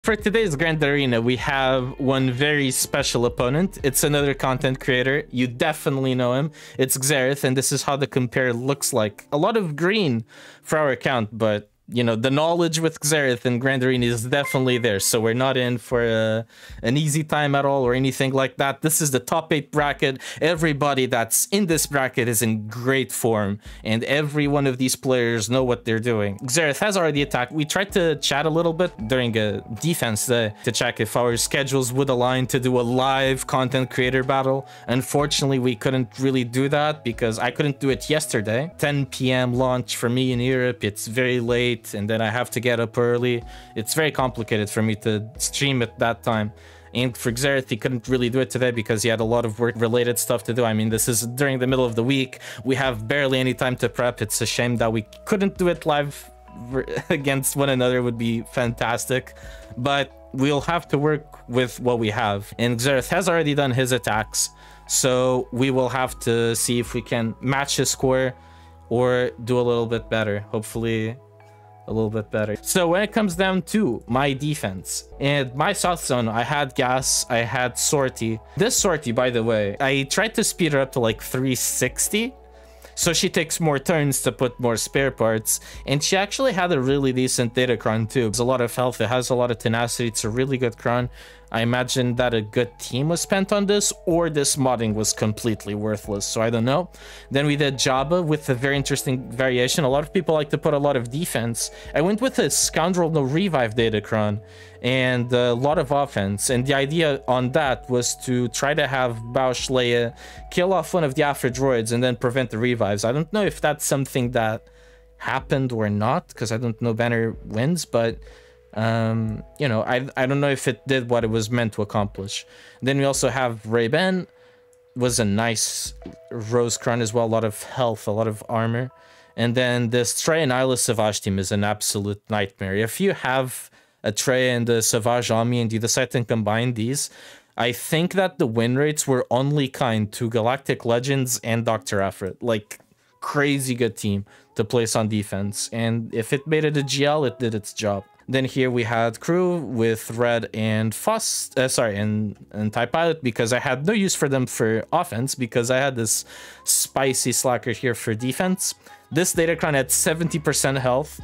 For today's Grand Arena, we have one very special opponent. It's another content creator. You definitely know him. It's Xaereth, and this is how the compare looks like. A lot of green for our account, but you know, the knowledge with Xaereth and Grand Arena is definitely there. So we're not in for an easy time at all or anything like that. This is the top 8 bracket. Everybody that's in this bracket is in great form, and every one of these players know what they're doing. Xaereth has already attacked. We tried to chat a little bit during a defense day to check if our schedules would align to do a live content creator battle. Unfortunately, we couldn't really do that because I couldn't do it yesterday. 10 p.m. launch for me in Europe. It's very late, and then I have to get up early. It's very complicated for me to stream at that time. And for Xaereth, he couldn't really do it today because he had a lot of work-related stuff to do. I mean, this is during the middle of the week. We have barely any time to prep. It's a shame that we couldn't do it live against one another. It would be fantastic. But we'll have to work with what we have. And Xaereth has already done his attacks, so we will have to see if we can match his score or do a little bit better. Hopefully a little bit better. So when it comes down to my defense and my south zone, I had gas, I had sortie. This sortie, by the way, I tried to speed her up to like 360 so she takes more turns to put more spare parts, and she actually had a really decent data cron too. There's a lot of health, it has a lot of tenacity, it's a really good cron. I imagine that a good team was spent on this, or this modding was completely worthless, so I don't know. Then we did Jabba with a very interesting variation. A lot of people like to put a lot of defense. I went with a Scoundrel No Revive datacron and a lot of offense, and the idea on that was to try to have Bausch Leia kill off one of the Aphra droids and then prevent the revives. I don't know if that's something that happened or not, because I don't know banner wins, but you know, I don't know if it did what it was meant to accomplish. Then we also have Ray-Ban, was a nice Rose Crown as well, a lot of health, a lot of armor. And then this Trey and Isla Savage team is an absolute nightmare. If you have a Trey and a Savage Army and you decide to combine these, I think that the win rates were only kind to Galactic Legends and Dr. Aphra. Like, crazy good team to place on defense. And if it made it a GL, it did its job. Then here we had crew with Red and Foss, and TIE Pilot, because I had no use for them for offense because I had this spicy slacker here for defense. This datacron had 70% health,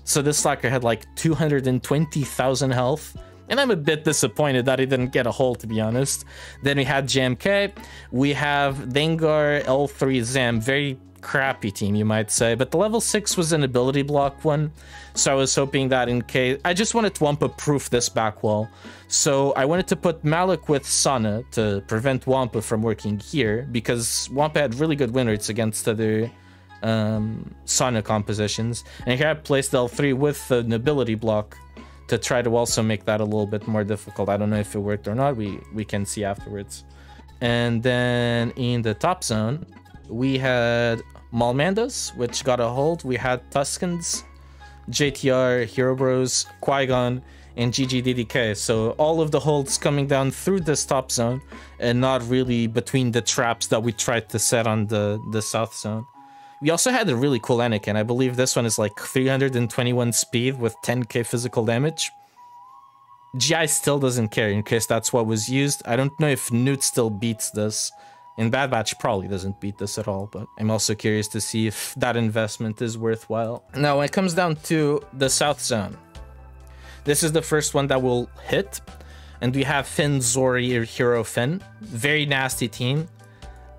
so this slacker had like 220,000 health, and I'm a bit disappointed that he didn't get a hole, to be honest. Then we had JMK, we have Dengar, L3 Zam, very crappy team, you might say, but the level 6 was an ability block one, so I was hoping that in case I just wanted to Wampa-proof this back wall, so I wanted to put Malak with Sana to prevent Wampa from working here, because Wampa had really good win rates against other Sana compositions, and here I placed L3 with an ability block to try to also make that a little bit more difficult. I don't know if it worked or not, we can see afterwards. And then in the top zone we had Malmandas, which got a hold. We had Tuskens, JTR, Hero Bros, Qui-Gon, and GGDDK. So all of the holds coming down through this top zone and not really between the traps that we tried to set on the south zone. We also had a really cool Anakin. I believe this one is like 321 speed with 10k physical damage. GI still doesn't care in case that's what was used. I don't know if Newt still beats this. And Bad Batch probably doesn't beat this at all, but I'm also curious to see if that investment is worthwhile. Now, when it comes down to the South Zone, this is the first one that will hit, and we have Finn, Zorii, or Hero Finn. Very nasty team.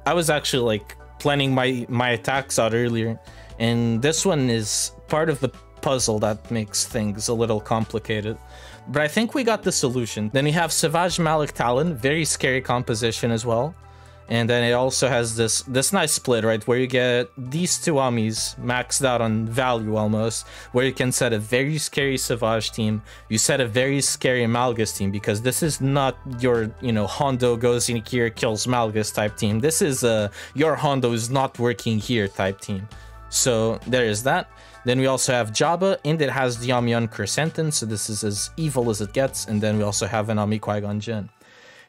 I was actually like planning my attacks out earlier, and this one is part of the puzzle that makes things a little complicated. But I think we got the solution. Then we have Savage Malak Talon, very scary composition as well. And then it also has this nice split, right, where you get these two armies maxed out on value almost, where you can set a very scary Savage team, you set a very scary Malgus team, because this is not your, you know, Hondo goes in here, kills Malgus type team. This is your Hondo is not working here type team. So there is that. Then we also have Jabba, and it has the Ami on Crescentin, so this is as evil as it gets. And then we also have an Ami Qui-Gon Jinn.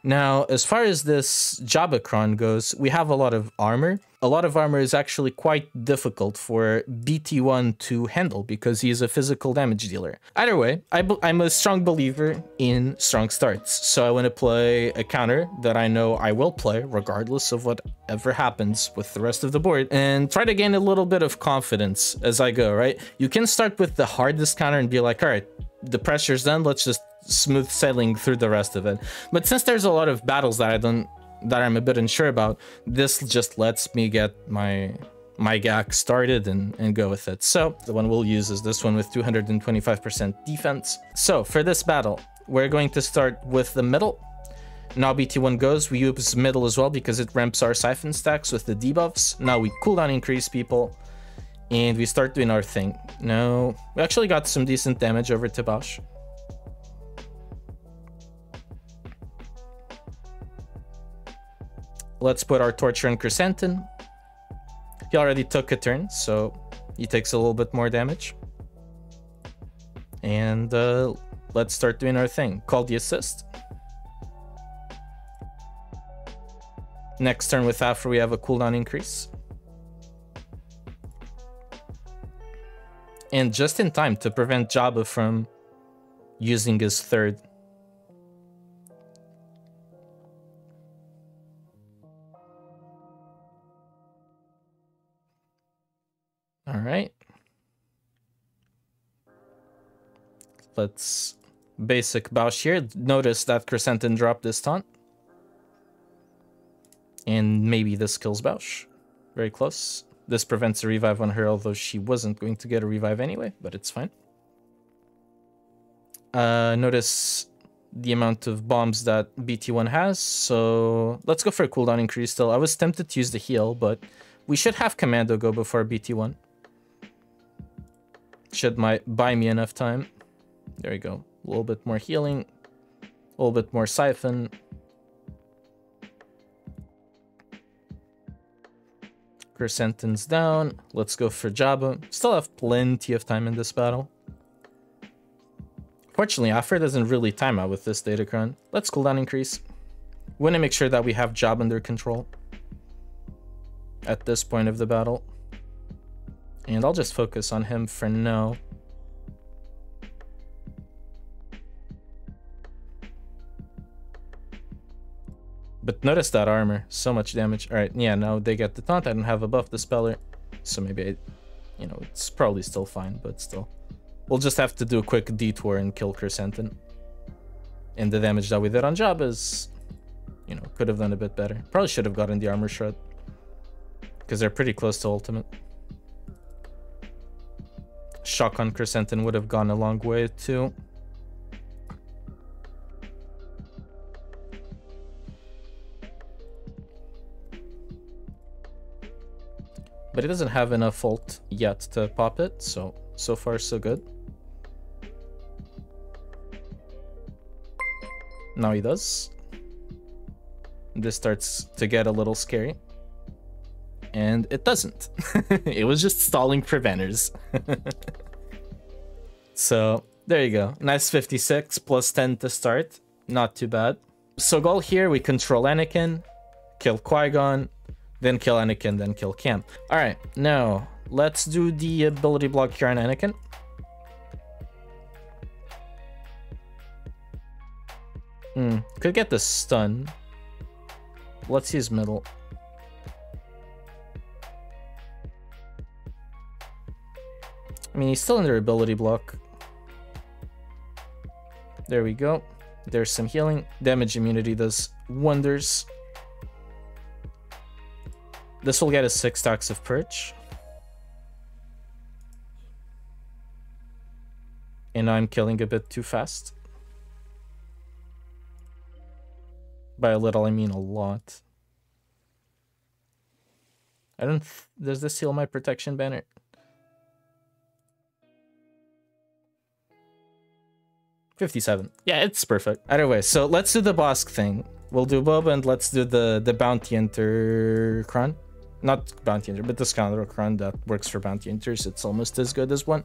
Now, as far as this Jabba cron goes, we have a lot of armor. a lot of armor is actually quite difficult for BT1 to handle because he is a physical damage dealer. Either way, I'm a strong believer in strong starts, so I want to play a counter that I know I will play regardless of whatever happens with the rest of the board, and try to gain a little bit of confidence as I go, right? You can start with the hardest counter and be like, all right, the pressure's done, let's just smooth sailing through the rest of it. But since there's a lot of battles that I'm a bit unsure about, this just lets me get my GAC started and go with it. So the one we'll use is this one with 225% defense. So for this battle, we're going to start with the middle. Now BT1 goes, we use middle as well because it ramps our siphon stacks with the debuffs. Now we cooldown increase people, and we start doing our thing. No, we actually got some decent damage over to Bossk. Let's put our Torture on Chrysanthemum. He already took a turn, so he takes a little bit more damage. And let's start doing our thing. Call the assist. Next turn with Aphra, we have a cooldown increase. And just in time to prevent Jabba from using his third. All right. Let's basic Bossk here. Notice that Chrysanthemum dropped this taunt. And maybe this kills Bossk. Very close. This prevents a revive on her, although she wasn't going to get a revive anyway, but it's fine. Notice the amount of bombs that BT1 has, so let's go for a cooldown increase still. I was tempted to use the heal, but we should have Commando go before BT1. Should buy me enough time. There we go. A little bit more healing. A little bit more siphon. Chrysanthemum's down. Let's go for Jabba. Still have plenty of time in this battle. Fortunately, Aphra doesn't really time out with this Datacron. Let's cooldown increase. We want to make sure that we have Jabba under control at this point of the battle. And I'll just focus on him for now. But notice that armor. So much damage. Alright, yeah, now they get the taunt. I don't have a buff dispeller. So maybe, it's probably still fine, but still. We'll just have to do a quick detour and kill Chrysanthemum. And the damage that we did on Jabba is, could have done a bit better. Probably should have gotten the armor shred. Because they're pretty close to ultimate. Shock on Chrysanthemum would have gone a long way too. But he doesn't have enough ult yet to pop it, so far so good. Now he does. This starts to get a little scary. And it doesn't. It was just stalling preventers. So there you go. Nice 56 plus 10 to start. Not too bad. So goal here, we control Anakin, kill Qui-Gon, then kill Anakin, then kill Cam. Alright, now let's do the ability block here on Anakin. Could get the stun. Let's use middle. I mean, he's still under ability block. There we go. There's some healing. Damage immunity does wonders. This will get us 6 stacks of perch. And I'm killing a bit too fast. By a little, I mean a lot. Does this heal my protection banner? $57. Yeah, it's perfect. Either way, so let's do the Bossk thing. We'll do Boba and let's do the Bounty Hunter Cron. Not Bounty Hunter, but the Scoundrel Cron that works for Bounty Hunters. It's almost as good as one.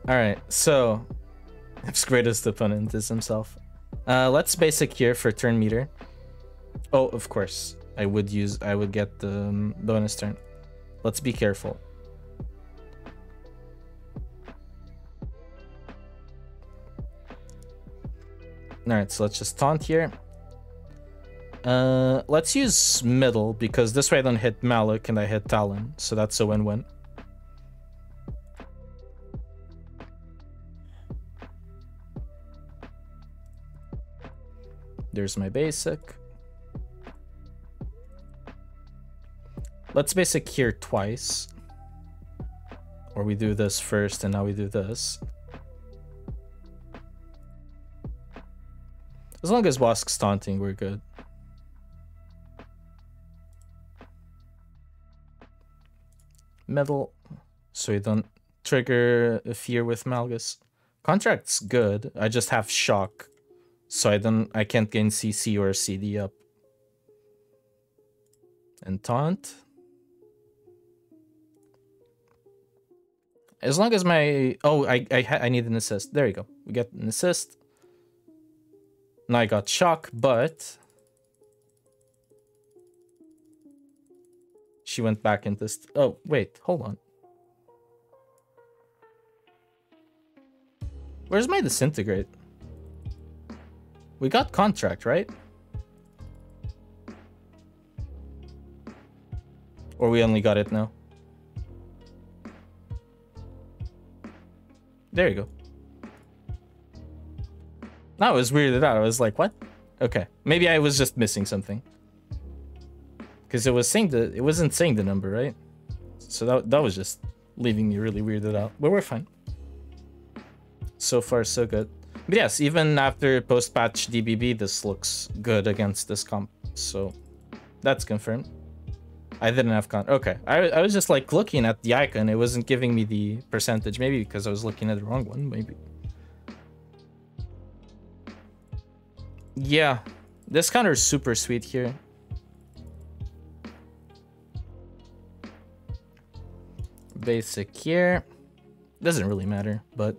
Alright, so his greatest opponent is himself. Let's basic here for turn meter. Oh, of course. I would get the bonus turn. Let's be careful. Alright, so let's just taunt here. Let's use middle, because this way I don't hit Malak and I hit Talon, so that's a win-win. There's my basic. Let's basic here twice. Or we do this first and now we do this. As long as Bossk's taunting, we're good. Middle, so we don't trigger a fear with Malgus. Contract's good. I just have shock, so I can't gain CC or CD up. And taunt. As long as my I need an assist. There you go. We get an assist. Now I got shock, but she went back into oh wait, hold on. Where's my disintegrate? We got contract, right? Or we only got it now? There you go. That was weirded out. I was like, what? Okay. Maybe I was just missing something. Because it wasn't saying the number, right? So that was just leaving me really weirded out. But we're fine. So far, so good. But yes, even after post-patch DBB, this looks good against this comp. So that's confirmed. I didn't have okay. I was just like looking at the icon. It wasn't giving me the percentage. Maybe because I was looking at the wrong one. Maybe. Yeah. This counter is super sweet here. Basic here. Doesn't really matter, but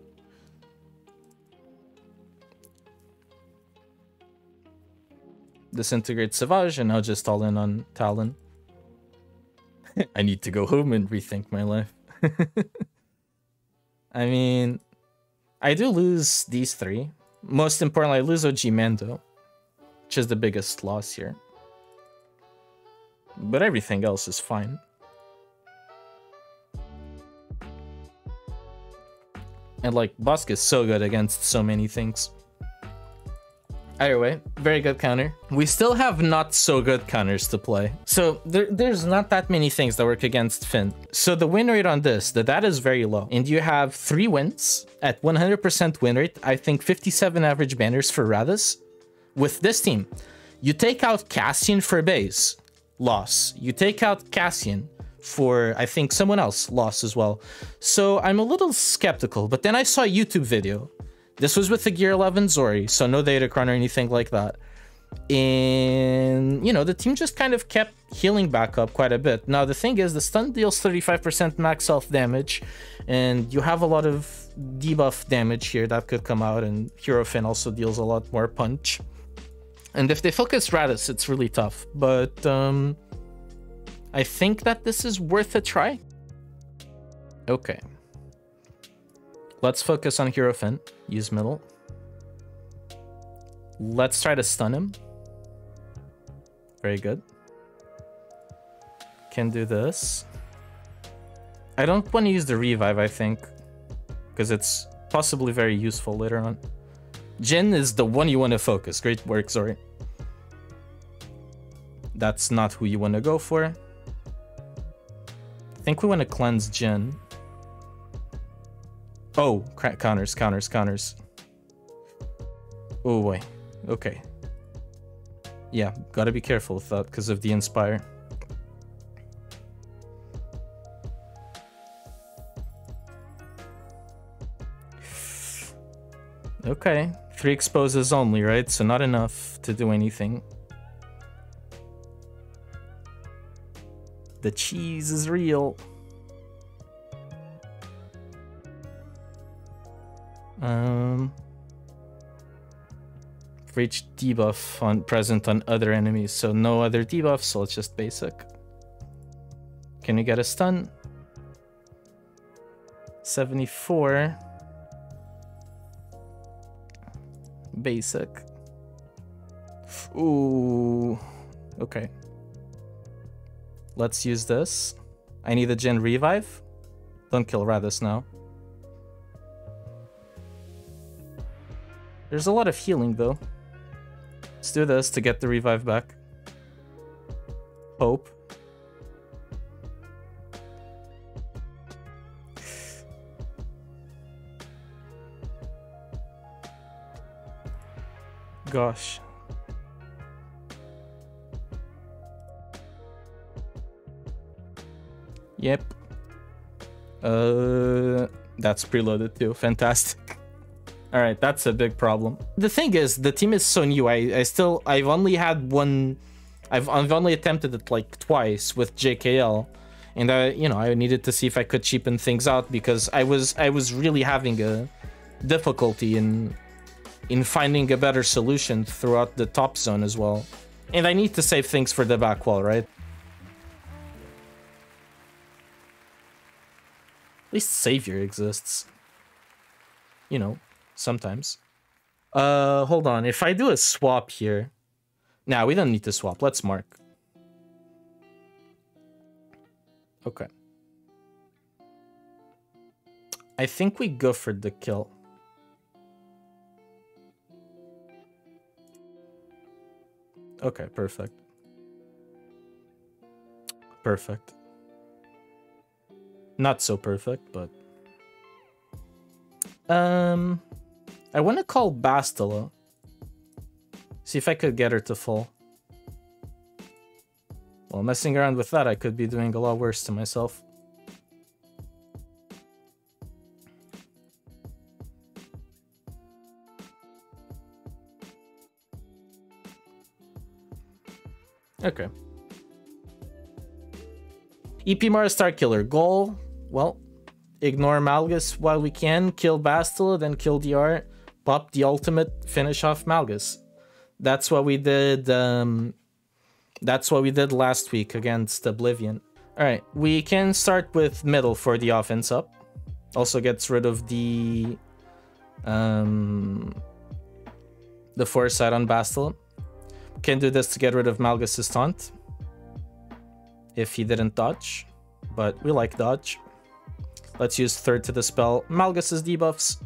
disintegrate Savage, and now just all in on Talon. I need to go home and rethink my life. I mean, I do lose these three. Most importantly, I lose OG Mando, which is the biggest loss here. But everything else is fine. And like, Bossk is so good against so many things. Either way, very good counter. We still have not so good counters to play. So there's not that many things that work against Finn. So the win rate on this, the data is very low. And you have 3 wins at 100% win rate. I think 57 average banners for Raddus. With this team, you take out Cassian for base, loss. You take out Cassian for, I think, someone else, loss as well. So I'm a little skeptical, but then I saw a YouTube video. This was with the Gear 11 Zorii, so no Datacron or anything like that. And, you know, the team just kind of kept healing back up quite a bit. Now, the thing is, the stun deals 35% max health damage, and you have a lot of debuff damage here that could come out, and Hero Finn also deals a lot more punch. And if they focus Raddus, it's really tough. But I think that this is worth a try. Okay. Let's focus on Hero Finn. Use middle. Let's try to stun him. Very good. Can do this. I don't want to use the revive, I think, because it's possibly very useful later on. Jin is the one you want to focus. Great work, Zorii. That's not who you want to go for. I think we want to cleanse Jin. Oh, counters. Oh boy. Okay. Yeah, gotta be careful with that because of the Inspire. Okay, 3 exposes only, right? So not enough to do anything. The cheese is real. Reach debuff on present on other enemies, so no other debuffs, so it's just basic. Can you get a stun? 74. Basic. Ooh. Okay. Let's use this. I need a gen revive. Don't kill Raddus now. There's a lot of healing though. Let's do this to get the revive back. Hope. Gosh. Yep. That's preloaded too. Fantastic. All right, that's a big problem. The thing is, the team is so new. I've only had one. I've only attempted it like twice with JKL, and I needed to see if I could cheapen things out because I was really having a difficulty in finding a better solution throughout the top zone as well. And I need to save things for the back wall, right? At least Savior exists. You know, sometimes. Hold on. If I do a swap here... Nah, we don't need to swap. Let's mark. Okay. I think we go for the kill. Okay, perfect. Perfect. Not so perfect, but... I want to call Bastila. See if I could get her to fall. Well, messing around with that, I could be doing a lot worse to myself. Okay. EP Mara Star Killer. Goal, well, ignore Malgus while we can, kill Bastila, then kill DR, pop the ultimate, finish off Malgus. That's what we did, that's what we did last week against Oblivion. Alright, we can start with middle for the offense up. Also gets rid of the foresight on Bastila. Can do this to get rid of Malgus' taunt. If he didn't dodge. But we like dodge. Let's use third to dispel Malgus' debuffs.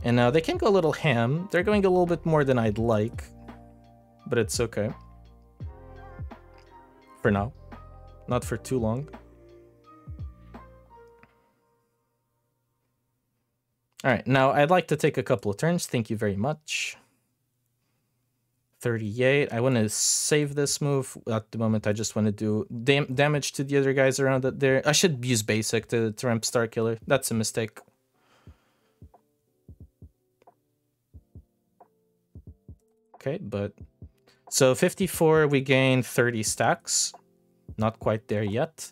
And now they can go a little ham. They're going a little bit more than I'd like. But it's okay. For now. Not for too long. Alright, now I'd like to take a couple of turns. Thank you very much. 38. I want to save this move. At the moment, I just want to do damage to the other guys around it there. I should use basic to ramp Star Killer. That's a mistake. Okay, but... So 54, we gain 30 stacks. Not quite there yet.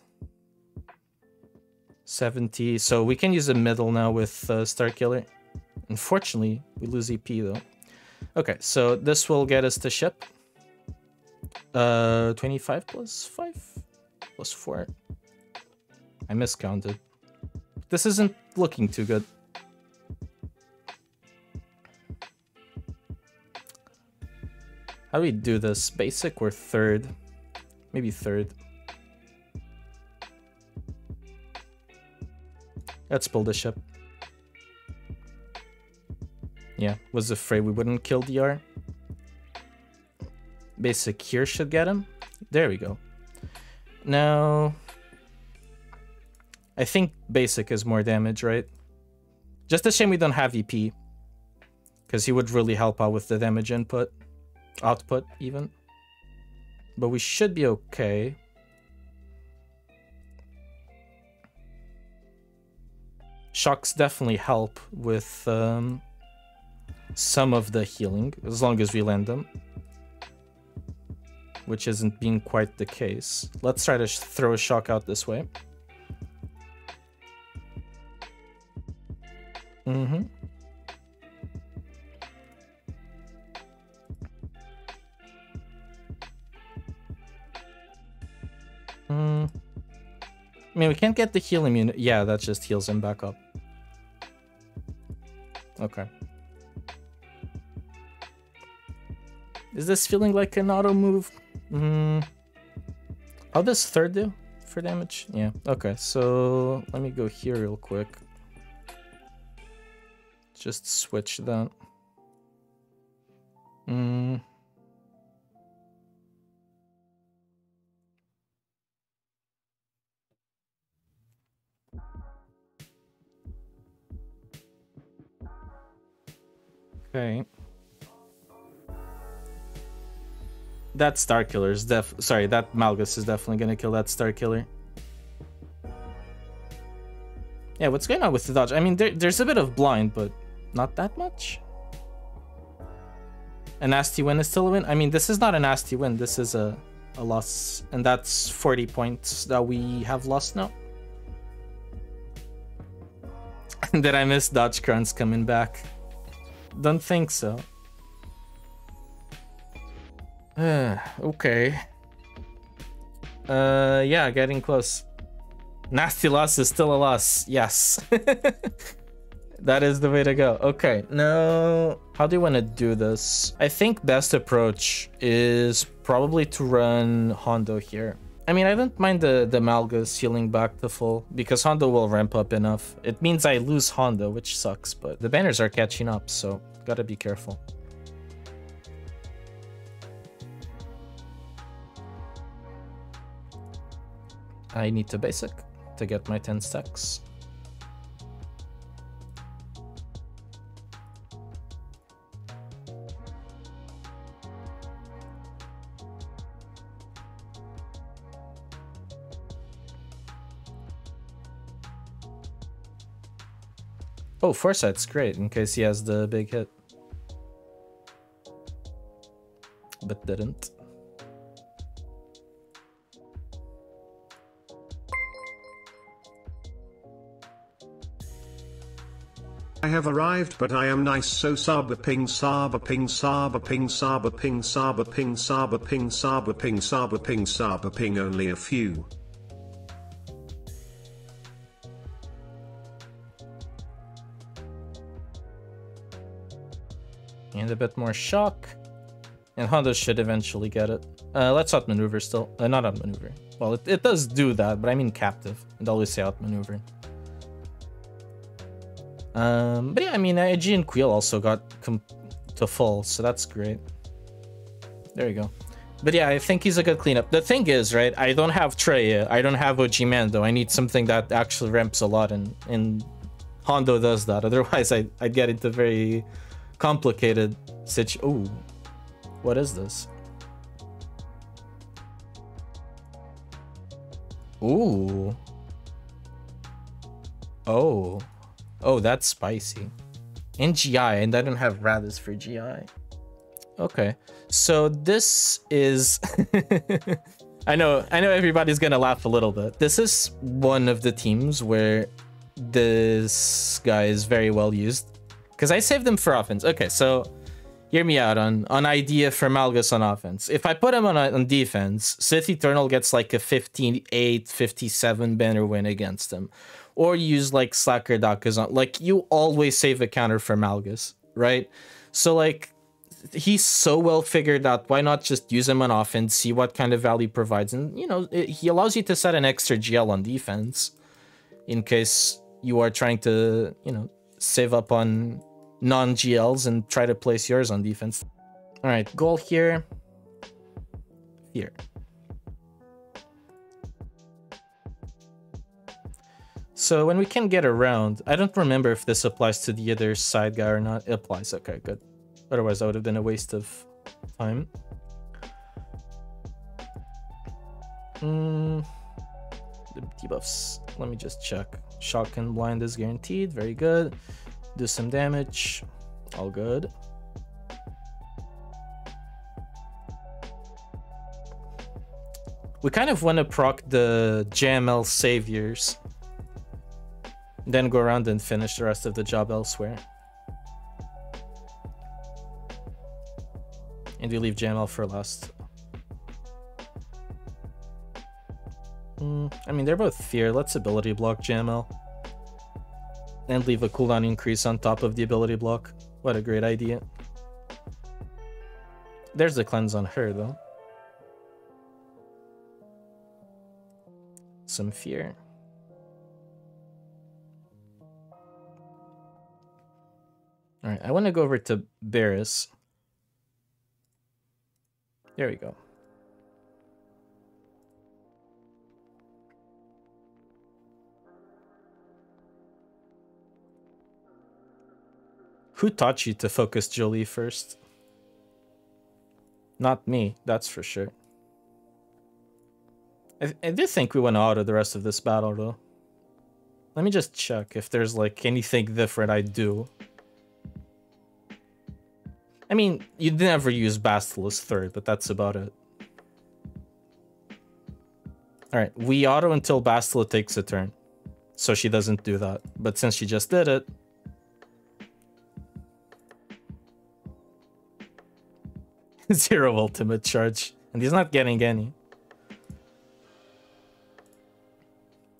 70. So we can use a middle now with Star Killer. Unfortunately, we lose EP though. Okay, so this will get us to ship. 25 plus 5 plus 4. I miscounted. This isn't looking too good. How do we do this? Basic or third? Maybe third. Let's pull the ship. Yeah, was afraid we wouldn't kill DR. Basic here should get him. There we go. Now, I think basic is more damage, right? Just a shame we don't have EP. Because he would really help out with the damage input. Output, even. But we should be okay. Shocks definitely help with some of the healing, as long as we land them. Which isn't being quite the case. Let's try to throw a shock out this way. I mean, we can't get the heal immune. Yeah, that just heals him back up. Okay. Is this feeling like an auto move? How does third do for damage? Yeah, okay. So let me go here real quick. Just switch that. Okay. That Star Killer is sorry, that Malgus is definitely gonna kill that Star Killer. Yeah, what's going on with the dodge? I mean, there's a bit of blind, but not that much. A nasty win is still a win. I mean, this is not a nasty win. This is a loss, and that's 40 points that we have lost now. Did I miss dodge crunch coming back? Don't think so. Okay. Yeah, getting close. Nasty loss is still a loss. Yes. That is the way to go. Okay, now how do you want to do this? I think best approach is probably to run Hondo here. I mean, I don't mind the Malgus healing back to full because Hondo will ramp up enough. It means I lose Hondo, which sucks, but the banners are catching up, so gotta be careful. I need to basic to get my 10 stacks. Oh, Foresight's great in case he has the big hit. But didn't. I have arrived, but I am nice, so saba ping saba ping saba ping saba ping saba ping saba ping saba ping saba ping saba ping, only a few. And a bit more shock. And Hondo should eventually get it. Let's outmaneuver still. Not outmaneuver. Well, it does do that, but I mean captive. And always say outmaneuver. But yeah, I mean, IG and Kuiil also got to full, so that's great. There you go. But yeah, I think he's a good cleanup. The thing is, right, I don't have Trey, I don't have OG Mando. I need something that actually ramps a lot, and Hondo does that. Otherwise, I'd get into very complicated situation. Ooh, what is this? Ooh. Oh, that's spicy. And GI, and I don't have Raddus for GI. Okay, so this is... I know everybody's gonna laugh a little bit. This is one of the teams where this guy is very well used. Because I saved him for offense. Okay, so hear me out on idea for Malgus on offense. If I put him on defense, Sith Eternal gets like a 58, 57 banner win against him. Or use like Slacker Dakazan. Like, you always save a counter for Malgus, right? So like, he's so well figured out. Why not just use him on offense, see what kind of value provides? And, you know, he allows you to set an extra GL on defense in case you are trying to, you know, save up on non-GLs and try to place yours on defense. All right, goal here. Here. So when we can get around, I don't remember if this applies to the other side guy or not. It applies, okay, good. Otherwise, that would have been a waste of time. The debuffs, let me just check. Shock and blind is guaranteed, very good. Do some damage, all good. We kind of want to proc the JML saviors, then go around and finish the rest of the job elsewhere. And we leave JML for last. I mean, they're both fear. Let's ability block JML. And leave a cooldown increase on top of the ability block. What a great idea. There's the cleanse on her, though. Some fear. Alright, I want to go over to Barris. There we go. Who taught you to focus Jolie first? Not me, that's for sure. I do think we went auto the rest of this battle, though. Let me just check if there's, like, anything different I do. I mean, you'd never use Basilisk third, but that's about it. Alright, we auto until Bastila takes a turn. So she doesn't do that. But since she just did it... Zero ultimate charge. And he's not getting any.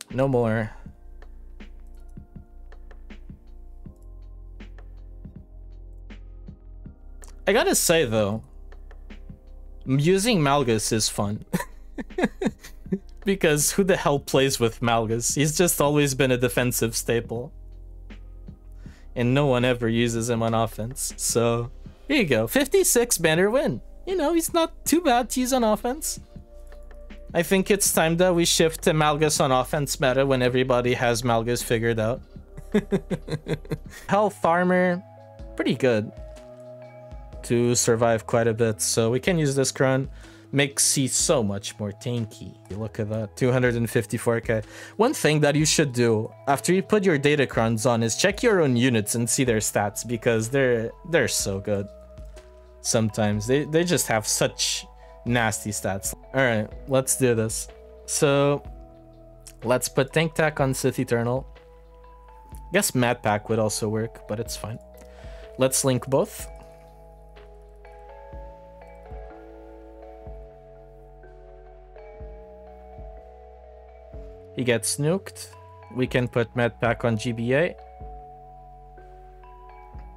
No more. I gotta say, though, using Malgus is fun. Because who the hell plays with Malgus? He's just always been a defensive staple. And no one ever uses him on offense. So, here you go. 56 banner win. You know, he's not too bad to use on offense. I think it's time that we shift to Malgus on offense meta when everybody has Malgus figured out. Health armor, pretty good to survive quite a bit, so we can use this crown. Makes C so much more tanky. Look at that, 254k. One thing that you should do after you put your data crowns on is check your own units and see their stats, because they're so good. Sometimes they just have such nasty stats. All right, let's do this. So let's put tank tack on Sith Eternal. Guess Mad Pack would also work, but it's fine. Let's link both. He gets nuked. We can put Mad Pack on GBA.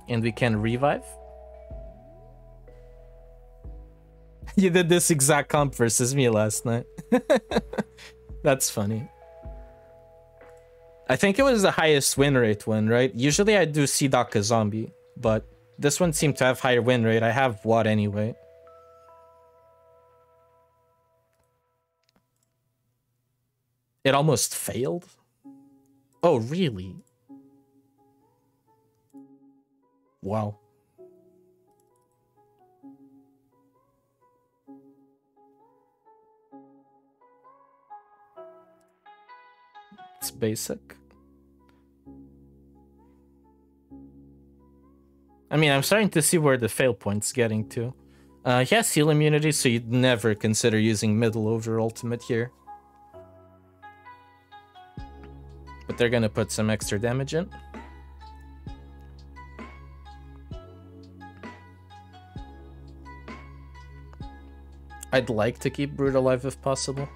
And we can revive. You did this exact comp versus me last night. That's funny. I think it was the highest win rate one, right? Usually I do C-Doc a zombie, but this one seemed to have higher win rate. I have what anyway? It almost failed? Oh, really? Wow. It's basic. I mean, I'm starting to see where the fail point's getting to. He has heal immunity, so you'd never consider using middle over ultimate here. But they're gonna put some extra damage in. I'd like to keep Brood alive if possible.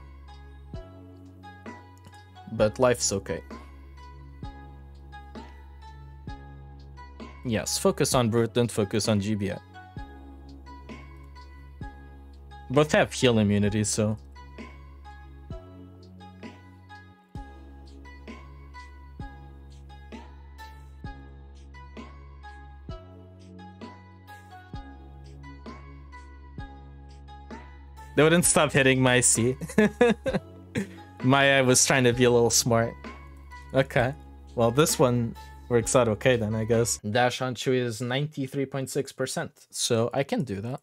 But life's okay. Yes, focus on Brute, don't focus on GBA. Both have heal immunity, so... They wouldn't stop hitting my C. Maya was trying to be a little smart. Okay. Well, this one works out okay then, I guess. Dash on Chewie is 93.6%, so I can do that.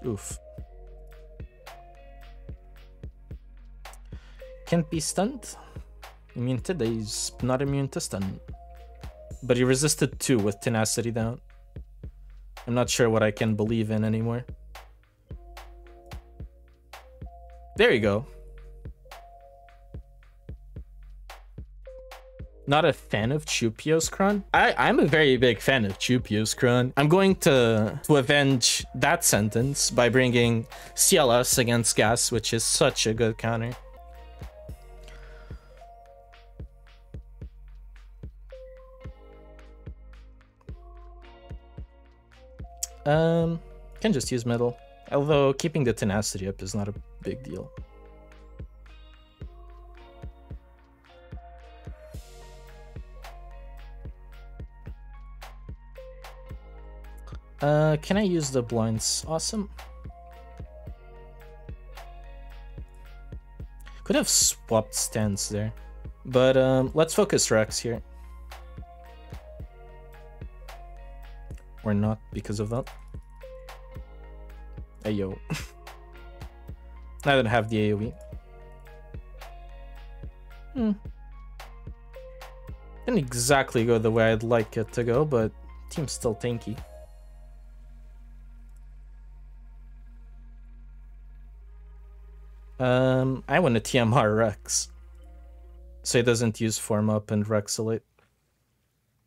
Oof. Can't be stunned. Immune to daze, not immune to stun. But he resisted 2 with tenacity down. I'm not sure what I can believe in anymore. There you go. Not a fan of Chupio's Kron? I'm a very big fan of Chupio's Kron. I'm going to avenge that sentence by bringing CLS against Gas, which is such a good counter. Can just use metal. Although keeping the tenacity up is not a big deal. Can I use the blinds? Awesome. Could have swapped stands there. But let's focus Rex here. Or not because of that. Ayo. I don't have the AoE. Didn't exactly go the way I'd like it to go, but team's still tanky. I want to TMR Rex, so he doesn't use Form Up and Rexolate,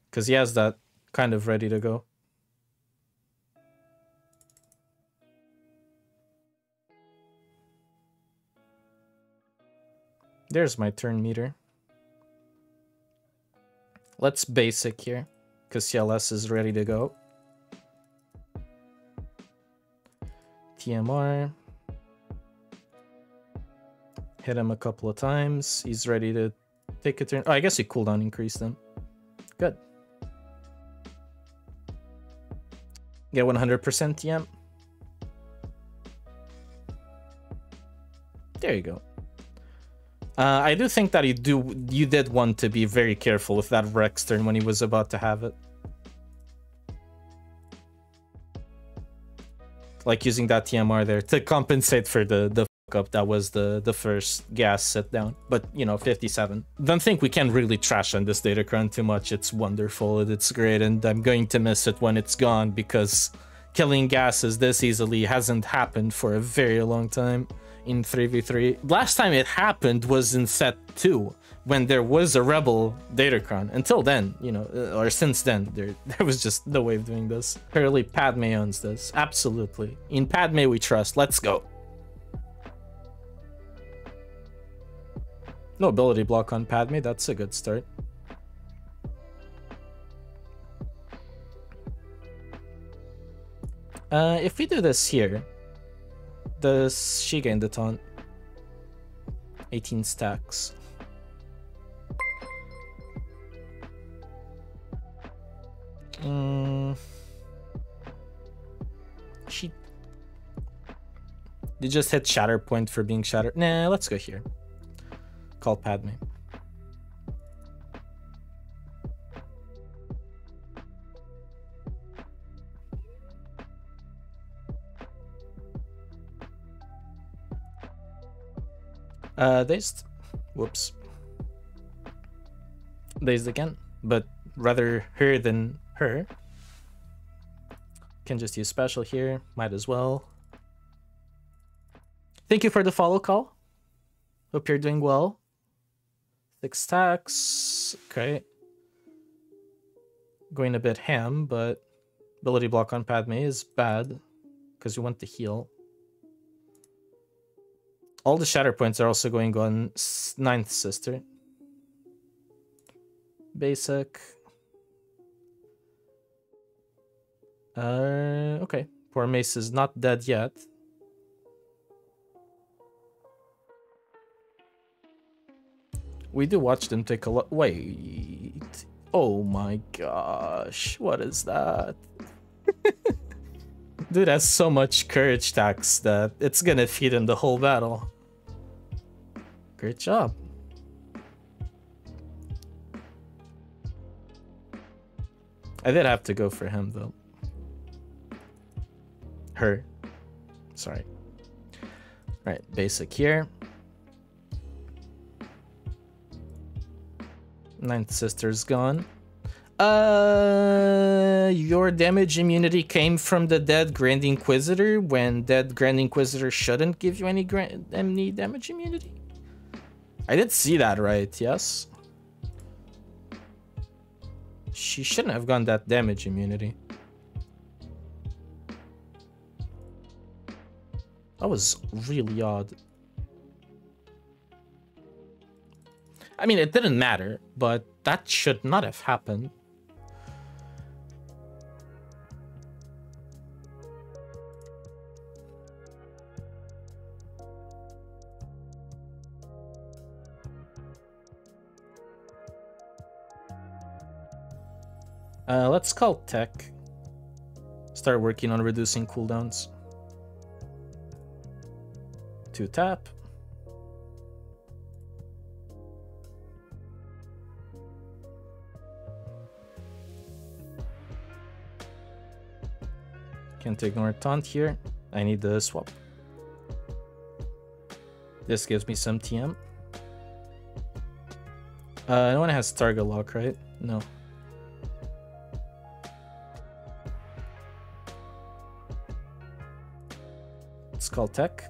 because he has that kind of ready to go. There's my turn meter. Let's basic here, because CLS is ready to go. TMR. Hit him a couple of times. He's ready to take a turn. Oh, I guess he cooldown increased them. Good. Get 100% TM. There you go. I do think that you did want to be very careful with that Rex turn when he was about to have it. Like using that TMR there to compensate for the up that was the first gas set down, but you know, 57. Don't think we can really trash on this datacron too much. It's wonderful, it's great, and I'm going to miss it when it's gone because killing gases this easily hasn't happened for a very long time in 3v3. Last time it happened was in set 2 when there was a rebel datacron. Until then, you know, or since then, there was just no way of doing this. Apparently Padmé owns this, absolutely. In Padmé we trust. Let's go. No ability block on Padmé, that's a good start. If we do this here, does she gain the taunt? 18 stacks. She... You just hit Shatter Point for being shattered. Nah, let's go here. Call Padmé. Dazed. Whoops. Dazed again, but rather her than her. Can just use special here. Might as well. Thank you for the follow call. Hope you're doing well. 6 stacks. Okay. Going a bit ham, but ability block on Padmé is bad because you want to heal. All the shatter points are also going on 9th sister. Basic. Okay. Poor Mace is not dead yet. We do watch them take a lot. Wait. Oh my gosh. What is that? Dude has so much courage tax that it's gonna feed him the whole battle. Great job. I did have to go for him though. Her. Sorry. Alright, basic here. 9th sister's gone. Your damage immunity came from the dead Grand Inquisitor when dead Grand Inquisitor shouldn't give you any damage immunity? I did see that right, yes? She shouldn't have gone that damage immunity. That was really odd. I mean, it didn't matter, but that should not have happened. Let's call tech. Start working on reducing cooldowns. 2 tap. Can't ignore taunt here. I need the swap. This gives me some TM. No one has target lock, right? No. Let's call tech.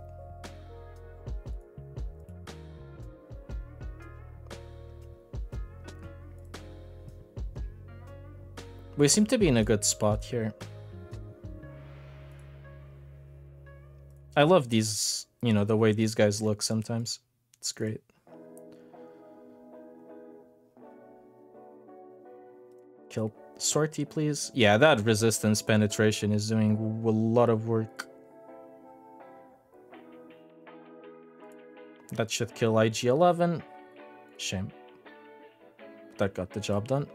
We seem to be in a good spot here. I love these, you know, the way these guys look sometimes. It's great. Kill Sortie, please. Yeah, that resistance penetration is doing a lot of work. That should kill IG-11. Shame. That got the job done.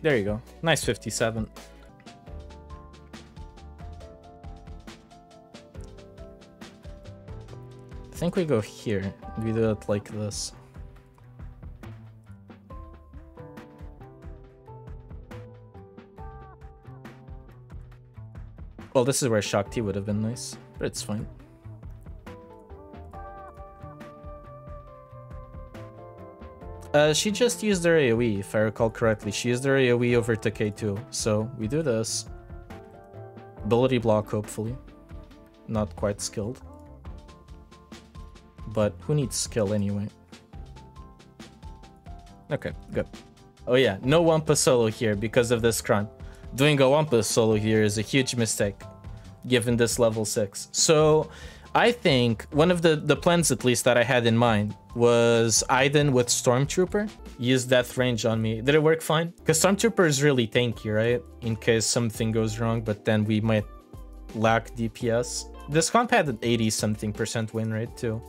There you go. Nice 57. I think we go here. We do it like this. Well, this is where Shakti would have been nice, but it's fine. She just used her AoE, if I recall correctly. She used her AoE over to K2. So we do this. Ability block, hopefully. Not quite skilled. But who needs skill anyway? Okay, good. Oh yeah, no Wampa solo here because of this crime. Doing a Wampa solo here is a huge mistake, given this level 6. So I think one of the plans, at least, that I had in mind was Iden with Stormtrooper. Use death range on me. Did it work fine? Because Stormtrooper is really tanky, right? In case something goes wrong, but then we might lack DPS. This comp had an 80-something% win rate, too.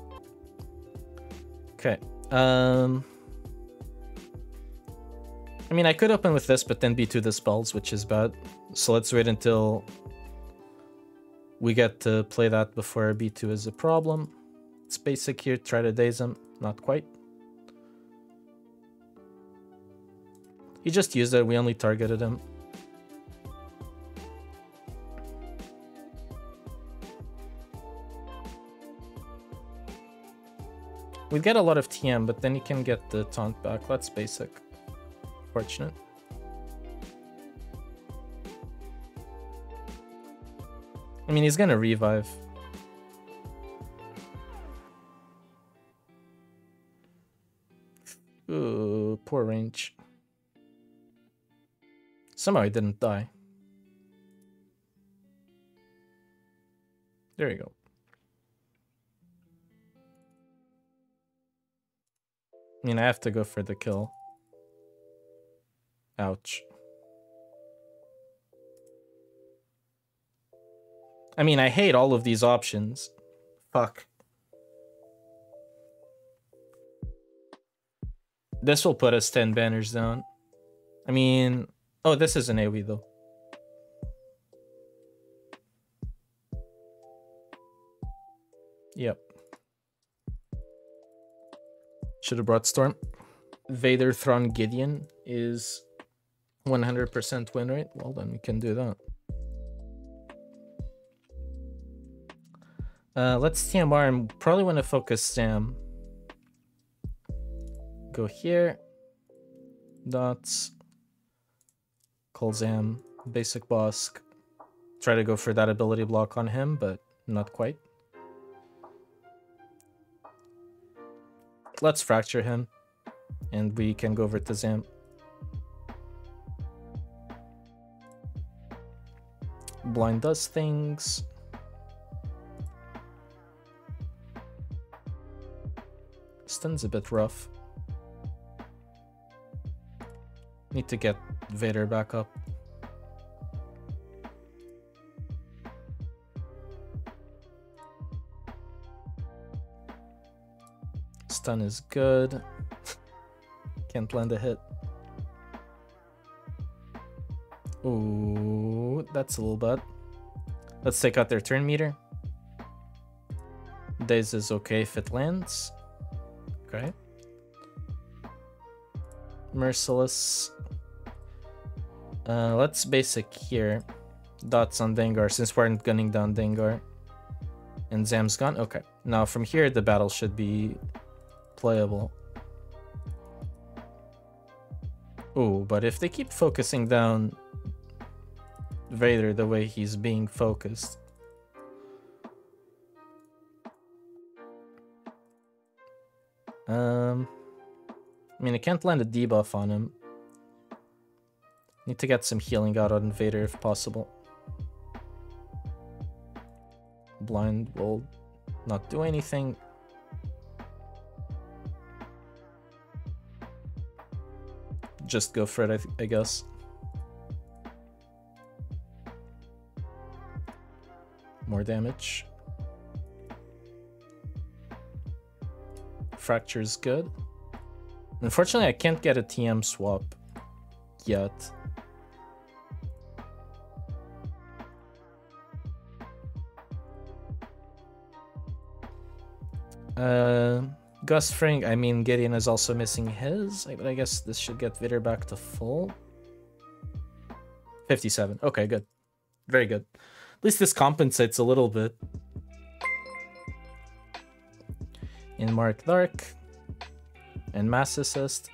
Okay. I mean, I could open with this, but then B2 the spells, which is bad. So let's wait until we get to play that before B2 is a problem. It's basic here. Try to daze him. Not quite. He just used it. We only targeted him. We get a lot of TM, but then you can get the taunt back. That's basic. Fortunate. I mean, he's gonna revive. Ooh, poor range. Somehow he didn't die. There you go. I mean, I have to go for the kill. Ouch. I mean, I hate all of these options. Fuck. This will put us 10 banners down. I mean... Oh, this is an AoE though. Yep. Should have brought Storm. Vader, Thrawn, Gideon is 100% win rate. Well, then we can do that. Let's TMR and probably want to focus Sam. Go here. Dots. Call Zam. Basic Bossk. Try to go for that ability block on him, but not quite. let's fracture him. And we can go over to Zam. Blind does things. Stun's a bit rough. Need to get Vader back up. Stun is good. Can't land a hit. Ooh, that's a little bad. Let's take out their turn meter. Daze is okay if it lands. Okay. Merciless. Let's basic here. Dots on Dengar since we're gunning down Dengar. And Zam's gone. Okay. Now from here the battle should be playable. Ooh, but if they keep focusing down Vader the way he's being focused. I mean, I can't land a debuff on him. Need to get some healing out on Vader if possible. Blind will not do anything. Just go for it, I guess. More damage. Fracture is good. Unfortunately, I can't get a TM swap yet. Gus Fring, I mean, Gideon is also missing his. But I guess this should get Vader back to full. 57. Okay, good. Very good. At least this compensates a little bit. In Mark Dark. And Mass Assist.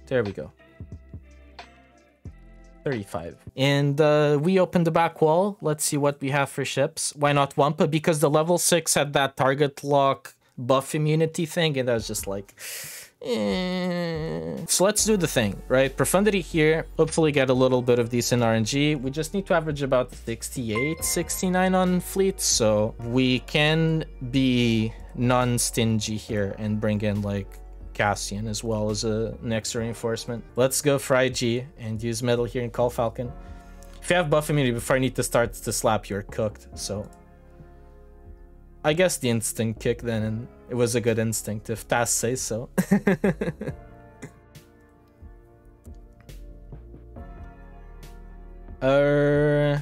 There we go. 35. And we opened the back wall. Let's see what we have for ships. Why not Wampa? Because the level 6 had that target lock buff immunity thing, and I was just like, So let's do the thing, right? Profundity here. Hopefully get a little bit of decent RNG. We just need to average about 68, 69 on fleet, so we can be non-stingy here and bring in like Cassian as well as an extra reinforcement. Let's go for IG and use metal here and call Falcon. If you have buff immunity before I need to start to slap, you're cooked. So I guess the instinct kick then, and it was a good instinct if Taz says so.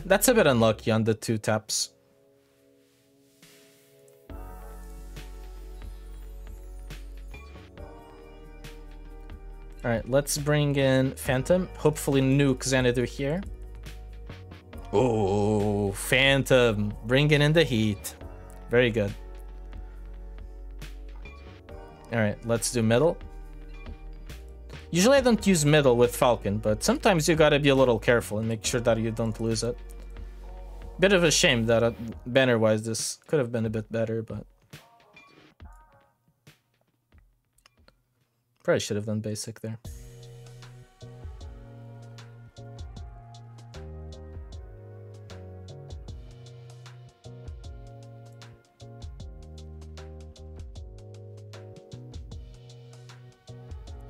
That's a bit unlucky on the 2 taps. Alright, let's bring in Phantom. Hopefully nuke Xanadu here. Oh, Phantom. Bringing in the heat. Very good. Alright, let's do middle. Usually I don't use middle with Falcon, but sometimes you gotta be a little careful and make sure that you don't lose it. Bit of a shame that banner-wise this could have been a bit better, but... Probably should have done basic there.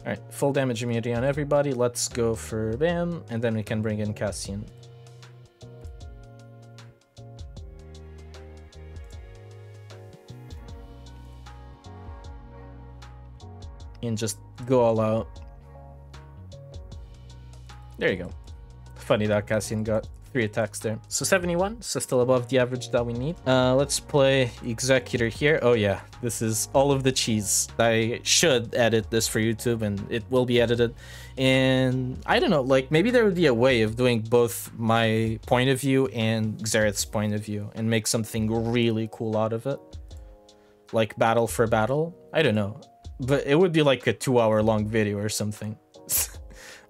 Alright, full damage immunity on everybody. Let's go for Bam, and then we can bring in Cassian. And just go all out. There you go. Funny that Cassian got 3 attacks there. So 71, so still above the average that we need. Let's play Executor here. Oh yeah, this is all of the cheese. I should edit this for YouTube and it will be edited. And I don't know, like maybe there would be a way of doing both my point of view and Xaereth's point of view and make something really cool out of it. Like battle for battle. I don't know. But it would be like a 2-hour-long video or something.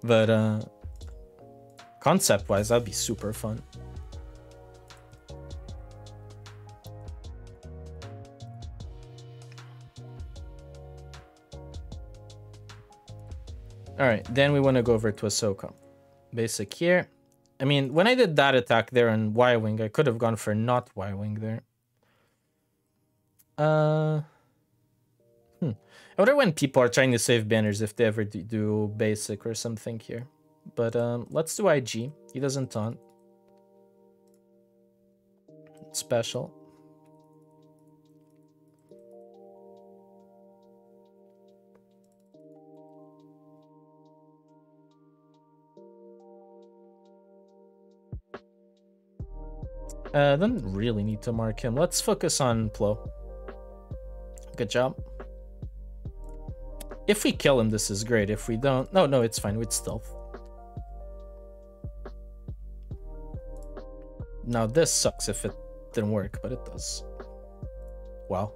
But concept-wise, that'd be super fun. Alright, then we want to go over to Ahsoka. Basic here. I mean, when I did that attack there on Y-Wing, I could have gone for not Y-Wing there. I wonder when people are trying to save banners if they ever do basic or something here. But let's do IG. He doesn't taunt. Special. Don't really need to mark him. Let's focus on Plo. Good job. If we kill him, this is great. If we don't... No, it's fine. With stealth. Now, this sucks if it didn't work, but it does. Wow.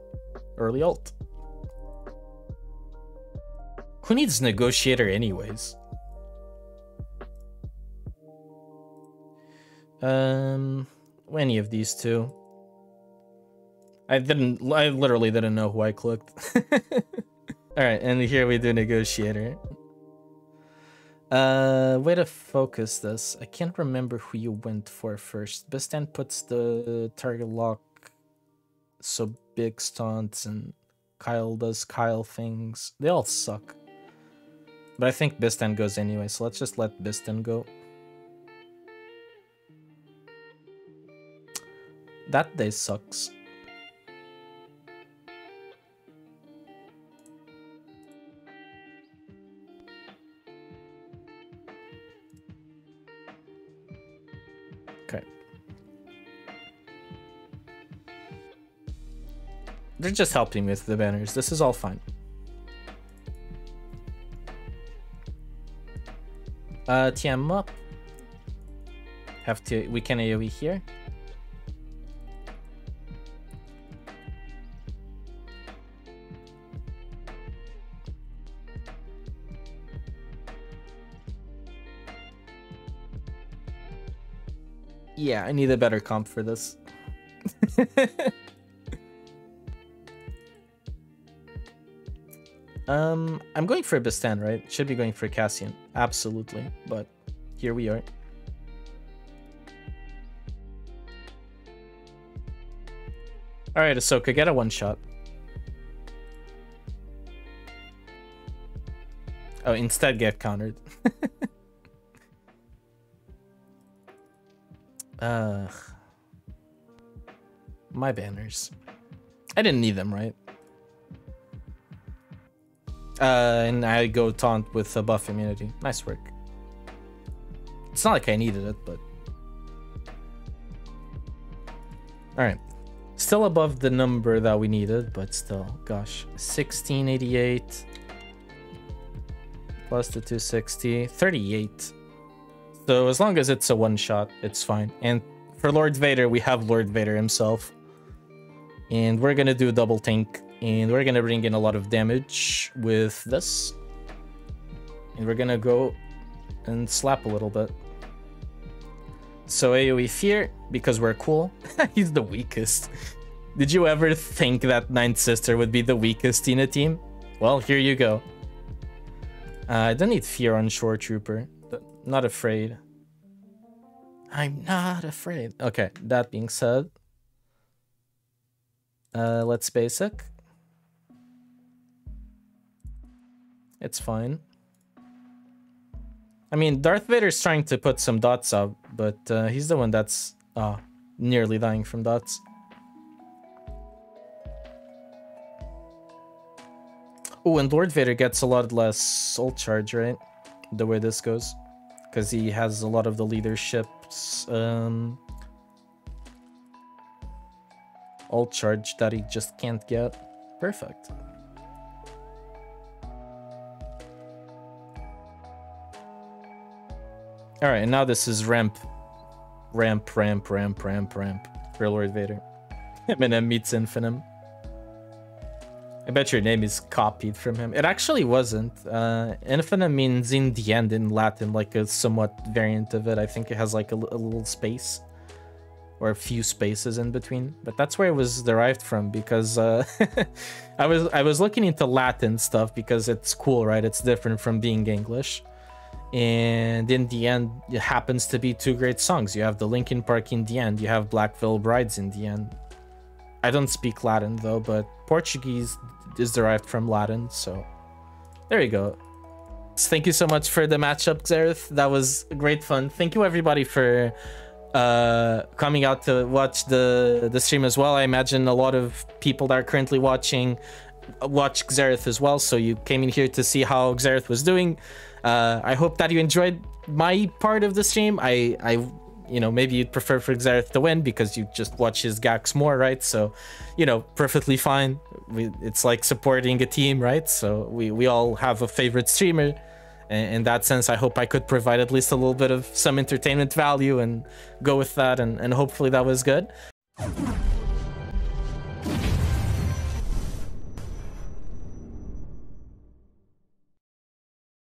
Early ult. Who needs Negotiator anyways? Any of these two. I literally didn't know who I clicked. Alright, and here we do Negotiator. Way to focus this. I can't remember who you went for first. Bistan puts the target lock so big stunts, and Kuiil does Kuiil things. They all suck. But I think Bistan goes anyway, so let's just let Bistan go. That day sucks. Okay. They're just helping with the banners. This is all fine. TM up. We can AoE here. Yeah, I need a better comp for this. I'm going for Bistan, right? Should be going for Cassian. Absolutely. But here we are. Alright, Ahsoka, get a one-shot. Oh, instead get countered. My banners. I didn't need them, right? And I go taunt with a buff immunity. Nice work. It's not like I needed it, but... Alright. Still above the number that we needed, but still, gosh. 1688. Plus the 260. 38. So as long as it's a one-shot, it's fine. And for Lord Vader, we have Lord Vader himself. And we're gonna do double tank. And we're gonna bring in a lot of damage with this. And we're gonna go and slap a little bit. So AoE Fear, because we're cool. He's the weakest. Did you ever think that Ninth Sister would be the weakest in a team? Well, here you go. I don't need Fear on Shore Trooper. Not afraid. I'm not afraid. Okay, that being said. Let's basic. It's fine. I mean, Darth Vader's trying to put some dots up, but he's the one that's nearly dying from dots. Oh, and Lord Vader gets a lot less ult charge, right? The way this goes. Because he has a lot of the leadership's ult charge that he just can't get. Perfect. Alright, and now this is ramp for Lord Vader. Eminem meets inFinem. I bet your name is copied from him. It actually wasn't. inFinem means in the end in Latin, like a somewhat variant of it. I think it has like a little space. or a few spaces in between, but that's where it was derived from, because I was looking into Latin stuff because it's cool, right? It's different from being English, and in the end it happens to be two great songs. You have the Linkin Park in the end, you have Black Veil Brides in the end. I don't speak Latin though, but Portuguese is derived from Latin, so there you go. Thank you so much for the matchup, Xaereth. That was great fun. Thank you everybody for coming out to watch the stream as well. I imagine a lot of people that are currently watching watch Xaereth as well, so you came in here to see how Xaereth was doing. I hope that you enjoyed my part of the stream. I you know, maybe you'd prefer for Xaereth to win because you just watch his GACs more, right? So, you know, perfectly fine. It's like supporting a team, right? So we all have a favorite streamer. In that sense, I hope I could provide at least a little bit of some entertainment value and go with that, and hopefully that was good.